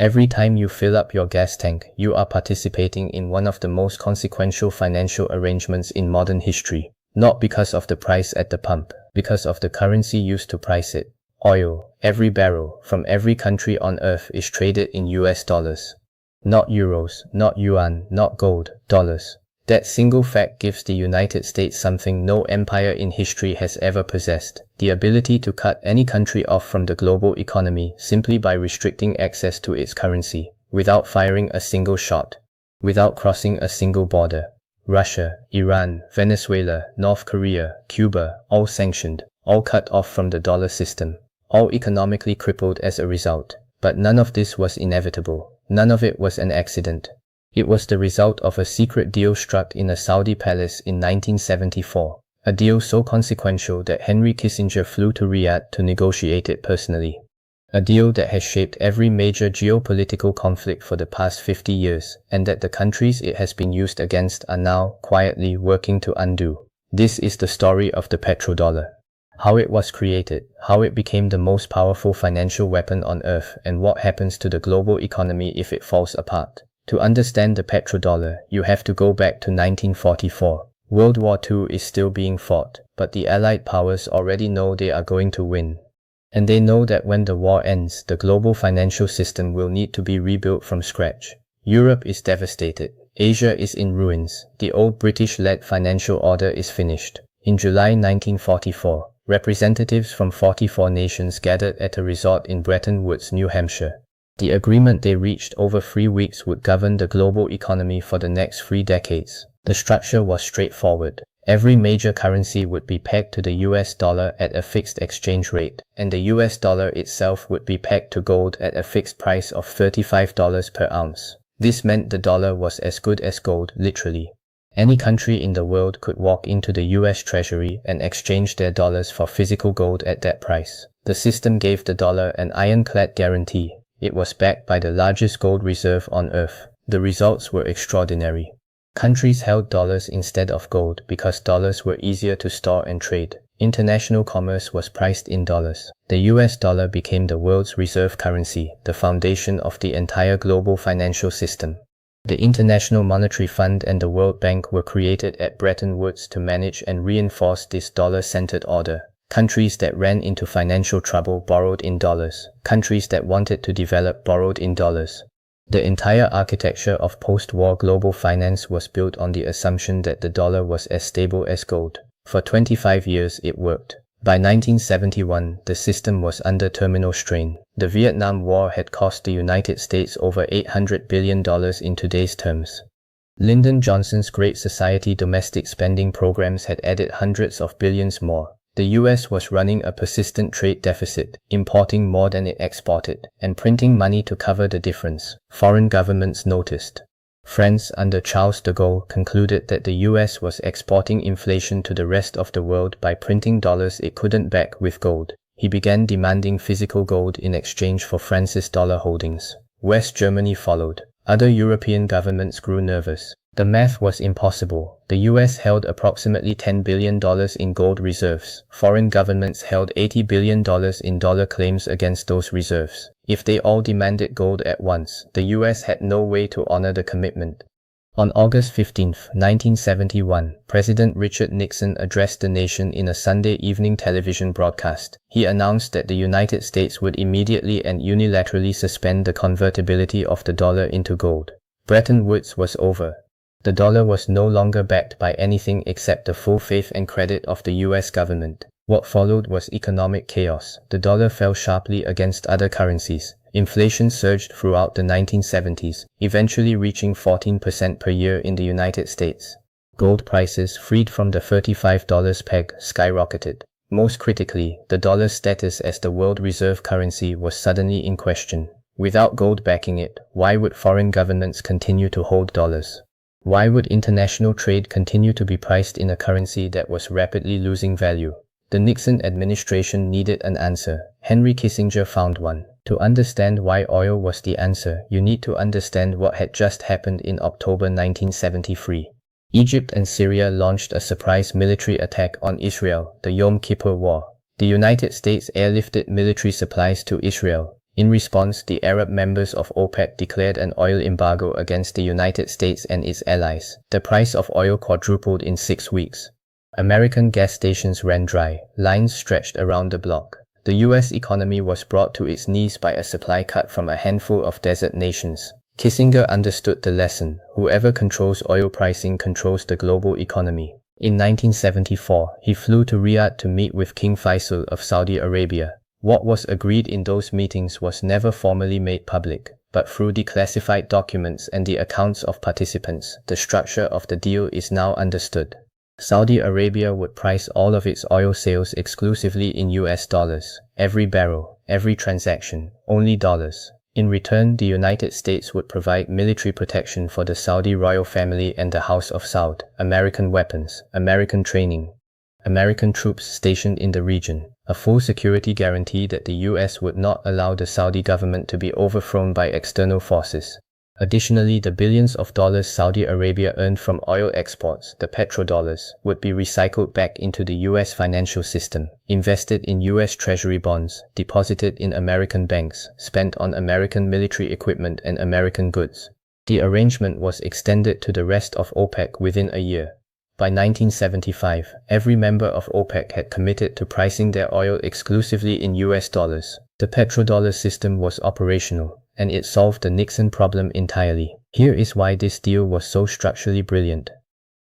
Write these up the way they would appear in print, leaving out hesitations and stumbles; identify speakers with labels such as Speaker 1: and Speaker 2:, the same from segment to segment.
Speaker 1: Every time you fill up your gas tank, you are participating in one of the most consequential financial arrangements in modern history. Not because of the price at the pump, because of the currency used to price it. Oil, every barrel, from every country on earth is traded in US dollars. Not euros, not yuan, not gold, dollars. That single fact gives the United States something no empire in history has ever possessed: the ability to cut any country off from the global economy simply by restricting access to its currency, without firing a single shot, without crossing a single border. Russia, Iran, Venezuela, North Korea, Cuba, all sanctioned, all cut off from the dollar system, all economically crippled as a result. But none of this was inevitable. None of it was an accident. It was the result of a secret deal struck in a Saudi palace in 1974, a deal so consequential that Henry Kissinger flew to Riyadh to negotiate it personally. A deal that has shaped every major geopolitical conflict for the past 50 years, and that the countries it has been used against are now, quietly, working to undo. This is the story of the petrodollar. How it was created, how it became the most powerful financial weapon on earth, and what happens to the global economy if it falls apart. To understand the petrodollar, you have to go back to 1944. World War II is still being fought, but the Allied powers already know they are going to win. And they know that when the war ends, the global financial system will need to be rebuilt from scratch. Europe is devastated. Asia is in ruins. The old British-led financial order is finished. In July 1944, representatives from 44 nations gathered at a resort in Bretton Woods, New Hampshire. The agreement they reached over 3 weeks would govern the global economy for the next 3 decades. The structure was straightforward. Every major currency would be pegged to the US dollar at a fixed exchange rate, and the US dollar itself would be pegged to gold at a fixed price of $35 per ounce. This meant the dollar was as good as gold, literally. Any country in the world could walk into the US Treasury and exchange their dollars for physical gold at that price. The system gave the dollar an ironclad guarantee. It was backed by the largest gold reserve on earth. The results were extraordinary. Countries held dollars instead of gold because dollars were easier to store and trade. International commerce was priced in dollars. The US dollar became the world's reserve currency, the foundation of the entire global financial system. The International Monetary Fund and the World Bank were created at Bretton Woods to manage and reinforce this dollar-centered order. Countries that ran into financial trouble borrowed in dollars. Countries that wanted to develop borrowed in dollars. The entire architecture of post-war global finance was built on the assumption that the dollar was as stable as gold. For 25 years it worked. By 1971, the system was under terminal strain. The Vietnam War had cost the United States over $800 billion in today's terms. Lyndon Johnson's Great Society domestic spending programs had added hundreds of billions more. The US was running a persistent trade deficit, importing more than it exported, and printing money to cover the difference. Foreign governments noticed. France under Charles de Gaulle concluded that the US was exporting inflation to the rest of the world by printing dollars it couldn't back with gold. He began demanding physical gold in exchange for France's dollar holdings. West Germany followed. Other European governments grew nervous. The math was impossible. The US held approximately $10 billion in gold reserves. Foreign governments held $80 billion in dollar claims against those reserves. If they all demanded gold at once, the US had no way to honor the commitment. On August 15, 1971, President Richard Nixon addressed the nation in a Sunday evening television broadcast. He announced that the United States would immediately and unilaterally suspend the convertibility of the dollar into gold. Bretton Woods was over. The dollar was no longer backed by anything except the full faith and credit of the US government. What followed was economic chaos. The dollar fell sharply against other currencies. Inflation surged throughout the 1970s, eventually reaching 14% per year in the United States. Gold prices, freed from the $35 peg, skyrocketed. Most critically, the dollar's status as the world reserve currency was suddenly in question. Without gold backing it, why would foreign governments continue to hold dollars? Why would international trade continue to be priced in a currency that was rapidly losing value? The Nixon administration needed an answer. Henry Kissinger found one. To understand why oil was the answer, you need to understand what had just happened in October 1973. Egypt and Syria launched a surprise military attack on Israel, the Yom Kippur War. The United States airlifted military supplies to Israel. In response, the Arab members of OPEC declared an oil embargo against the United States and its allies. The price of oil quadrupled in 6 weeks. American gas stations ran dry, lines stretched around the block. The US economy was brought to its knees by a supply cut from a handful of desert nations. Kissinger understood the lesson: whoever controls oil pricing controls the global economy. In 1974, he flew to Riyadh to meet with King Faisal of Saudi Arabia. What was agreed in those meetings was never formally made public, but through declassified documents and the accounts of participants, the structure of the deal is now understood. Saudi Arabia would price all of its oil sales exclusively in US dollars. Every barrel, every transaction, only dollars. In return, the United States would provide military protection for the Saudi royal family and the House of Saud, American weapons, American training, American troops stationed in the region, a full security guarantee that the US would not allow the Saudi government to be overthrown by external forces. Additionally, the billions of dollars Saudi Arabia earned from oil exports, the petrodollars, would be recycled back into the US financial system, invested in US Treasury bonds, deposited in American banks, spent on American military equipment and American goods. The arrangement was extended to the rest of OPEC within a year. By 1975, every member of OPEC had committed to pricing their oil exclusively in US dollars. The petrodollar system was operational, and it solved the Nixon problem entirely. Here is why this deal was so structurally brilliant.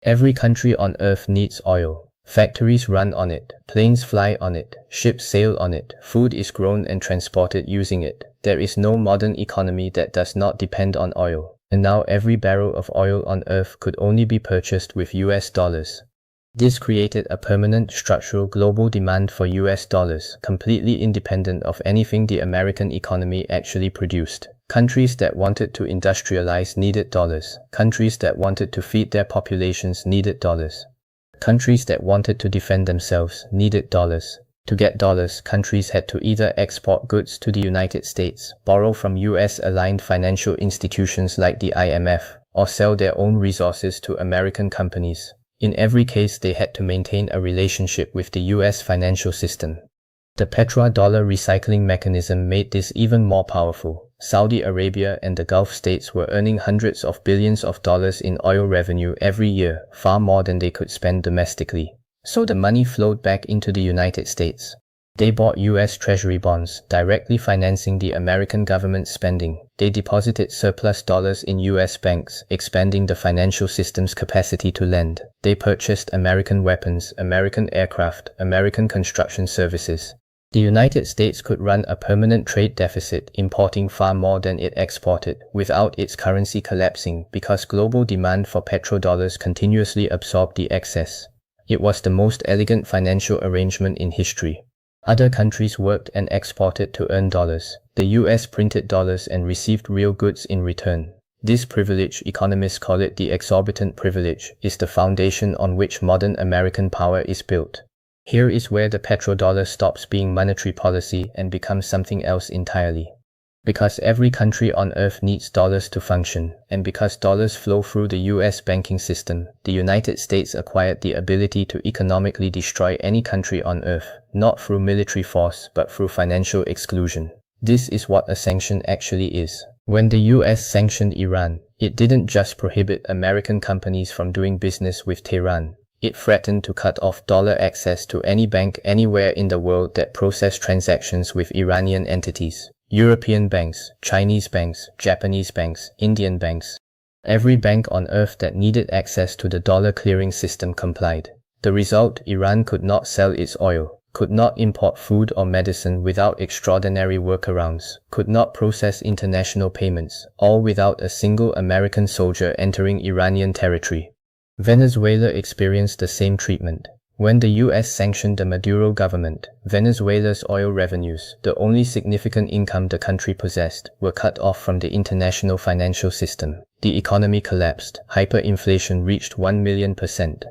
Speaker 1: Every country on earth needs oil. Factories run on it, planes fly on it, ships sail on it, food is grown and transported using it. There is no modern economy that does not depend on oil. And now every barrel of oil on earth could only be purchased with US dollars. This created a permanent structural global demand for US dollars, completely independent of anything the American economy actually produced. Countries that wanted to industrialize needed dollars. Countries that wanted to feed their populations needed dollars. Countries that wanted to defend themselves needed dollars. To get dollars, countries had to either export goods to the United States, borrow from US-aligned financial institutions like the IMF, or sell their own resources to American companies. In every case, they had to maintain a relationship with the US financial system. The petrodollar recycling mechanism made this even more powerful. Saudi Arabia and the Gulf states were earning hundreds of billions of dollars in oil revenue every year, far more than they could spend domestically. So the money flowed back into the United States. They bought US Treasury bonds, directly financing the American government's spending. They deposited surplus dollars in US banks, expanding the financial system's capacity to lend. They purchased American weapons, American aircraft, American construction services. The United States could run a permanent trade deficit, importing far more than it exported, without its currency collapsing, because global demand for petrodollars continuously absorbed the excess. It was the most elegant financial arrangement in history. Other countries worked and exported to earn dollars. The US printed dollars and received real goods in return. This privilege, economists call it the exorbitant privilege, is the foundation on which modern American power is built. Here is where the petrodollar stops being monetary policy and becomes something else entirely. Because every country on earth needs dollars to function, and because dollars flow through the US banking system, the United States acquired the ability to economically destroy any country on earth, not through military force but through financial exclusion. This is what a sanction actually is. When the US sanctioned Iran, it didn't just prohibit American companies from doing business with Tehran. It threatened to cut off dollar access to any bank anywhere in the world that processed transactions with Iranian entities. European banks, Chinese banks, Japanese banks, Indian banks. Every bank on earth that needed access to the dollar clearing system complied. The result: Iran could not sell its oil, could not import food or medicine without extraordinary workarounds, could not process international payments, all without a single American soldier entering Iranian territory. Venezuela experienced the same treatment. When the US sanctioned the Maduro government, Venezuela's oil revenues, the only significant income the country possessed, were cut off from the international financial system. The economy collapsed. Hyperinflation reached 1,000,000%.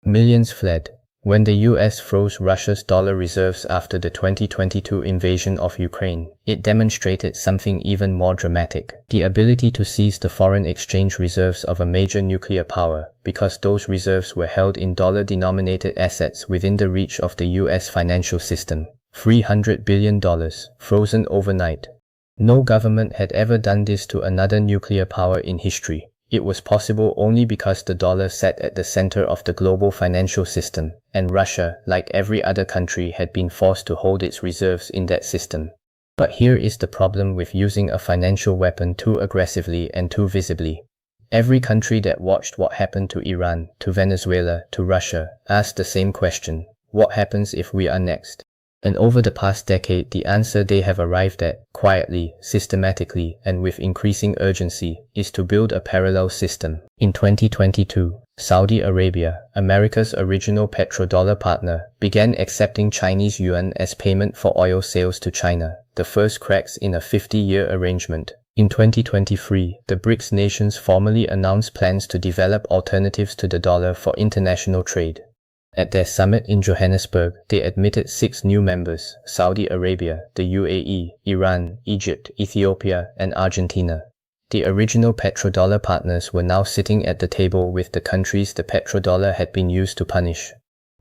Speaker 1: Millions fled. When the US froze Russia's dollar reserves after the 2022 invasion of Ukraine, it demonstrated something even more dramatic: the ability to seize the foreign exchange reserves of a major nuclear power, because those reserves were held in dollar-denominated assets within the reach of the US financial system. $300 billion, frozen overnight. No government had ever done this to another nuclear power in history. It was possible only because the dollar sat at the center of the global financial system, and Russia, like every other country, had been forced to hold its reserves in that system. But here is the problem with using a financial weapon too aggressively and too visibly. Every country that watched what happened to Iran, to Venezuela, to Russia, asked the same question: what happens if we are next? And over the past decade, the answer they have arrived at, quietly, systematically, and with increasing urgency, is to build a parallel system. In 2022, Saudi Arabia, America's original petrodollar partner, began accepting Chinese yuan as payment for oil sales to China, the first cracks in a 50-year arrangement. In 2023, the BRICS nations formally announced plans to develop alternatives to the dollar for international trade. At their summit in Johannesburg, they admitted 6 new members: Saudi Arabia, the UAE, Iran, Egypt, Ethiopia, and Argentina. The original petrodollar partners were now sitting at the table with the countries the petrodollar had been used to punish.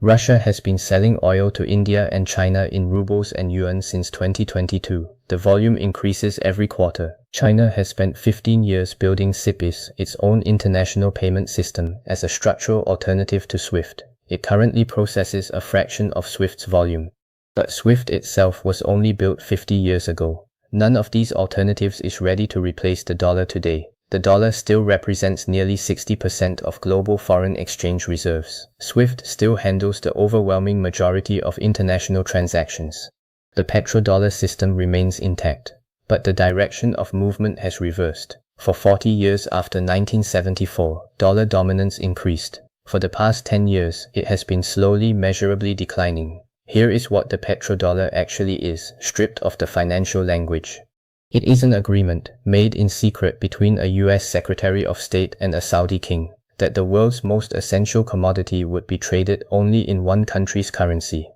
Speaker 1: Russia has been selling oil to India and China in rubles and yuan since 2022. The volume increases every quarter. China has spent 15 years building SIPIS, its own international payment system, as a structural alternative to SWIFT. It currently processes a fraction of SWIFT's volume. But SWIFT itself was only built 50 years ago. None of these alternatives is ready to replace the dollar today. The dollar still represents nearly 60% of global foreign exchange reserves. SWIFT still handles the overwhelming majority of international transactions. The petrodollar system remains intact, but the direction of movement has reversed. For 40 years after 1974, dollar dominance increased. For the past 10 years, it has been slowly, measurably declining. Here is what the petrodollar actually is, stripped of the financial language. It is an agreement, made in secret between a US Secretary of State and a Saudi king, that the world's most essential commodity would be traded only in one country's currency.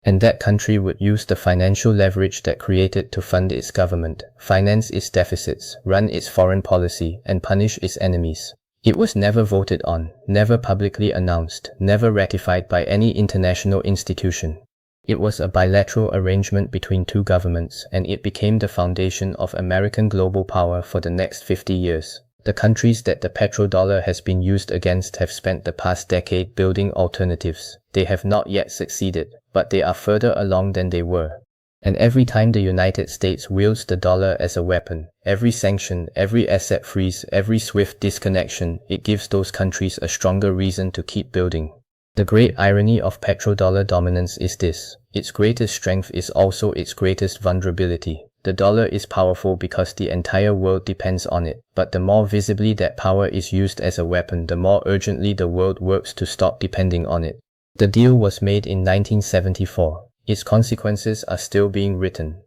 Speaker 1: And that country would use the financial leverage that created to fund its government, finance its deficits, run its foreign policy, and punish its enemies. It was never voted on, never publicly announced, never ratified by any international institution. It was a bilateral arrangement between 2 governments, and it became the foundation of American global power for the next 50 years. The countries that the petrodollar has been used against have spent the past decade building alternatives. They have not yet succeeded, but they are further along than they were. And every time the United States wields the dollar as a weapon, every sanction, every asset freeze, every swift disconnection, it gives those countries a stronger reason to keep building. The great irony of petrodollar dominance is this: its greatest strength is also its greatest vulnerability. The dollar is powerful because the entire world depends on it, but the more visibly that power is used as a weapon, the more urgently the world works to stop depending on it. The deal was made in 1974. Its consequences are still being written.